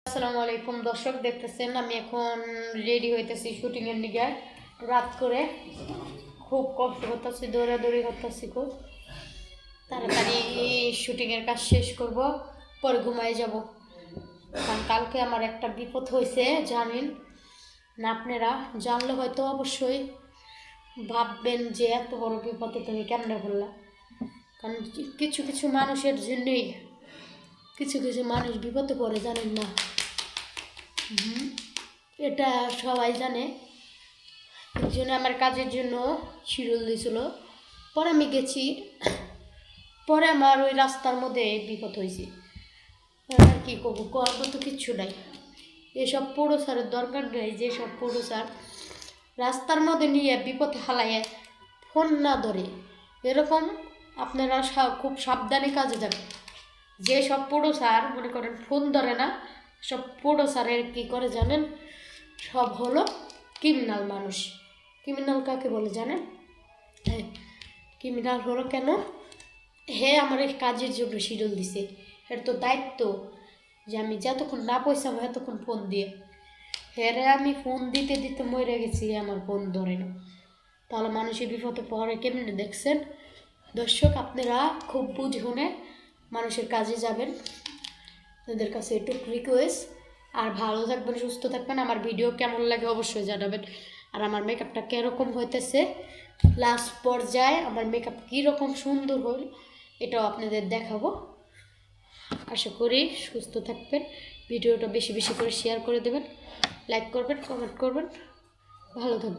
আসসালামু আলাইকুম দর্শক, দেখতেছেন আমি এখন রেডি হইতেছি শুটিং এর নিগে। রাত করে খুব কষ্ট করতেছি, দৌড়াদৌড়ি করতেছি, খুব তাড়াতাড়ি শুটিং এর কাজ শেষ করব, পরে ঘুমাই যাব। কারণ কালকে আমার একটা বিপদ হয়েছে, জানেন না আপনারা? জানলে হয়তো অবশ্যই ভাববেন যে এত বড় বিপদে তুমি কেমনে বললা। কারণ কিছু কিছু মানুষের জন্যই কিছু কিছু মানুষ বিপদে পড়ে, জানেন না? এটা সবাই জানে। একজনে আমার কাজের জন্য শিডিউল দিয়েছিল, পরে আমি গেছি, পরে আমার ওই রাস্তার মধ্যে বিপদ হয়েছে। আর কী করবো, করবো তো কিচ্ছু নাই। এসব প্রোডিউসারের দরকার নেই, যেসব প্রোডিউসার রাস্তার মধ্যে নিয়ে বিপদে হালাইয়ে ফোন না ধরে, এরকম আপনারা খুব সাবধানে কাজে যাবেন। যেসব প্রোডিউসার মনে করেন ফোন ধরে না, সব প্রোডিউসারের কী করে জানেন? সব হলো ক্রিমিনাল মানুষ। ক্রিমিনাল কাকে বলে জানেন? হ্যাঁ, ক্রিমিনাল হলো কেন? হে আমার এই কাজের জন্য শিডিউল দিছে, এর তো দায়িত্ব যে আমি যতক্ষণ না পয়সা হয় ততক্ষণ ফোন দিয়ে। হেরে আমি ফোন দিতে দিতে মরে গেছি, আমার ফোন ধরে না। তাহলে মানুষের বিপদে পড়ে কেমনে, দেখছেন? দর্শক, আপনারা খুব বুঝে শুনে মানুষের কাজে যাবেন, আপনাদের কাছে একটু রিকোয়েস্ট। আর ভালো থাকবেন, সুস্থ থাকবেন। আমার ভিডিও কেমন লাগে অবশ্যই জানাবেন। আর আমার মেকআপটা কীরকম হইতেছে, লাস্ট পর্যায়ে আমার মেকআপ কীরকম সুন্দর হল এটাও আপনাদের দেখাবো। আশা করি সুস্থ থাকবেন। ভিডিওটা বেশি বেশি করে শেয়ার করে দেবেন, লাইক করবেন, কমেন্ট করবেন। ভালো থাকবেন।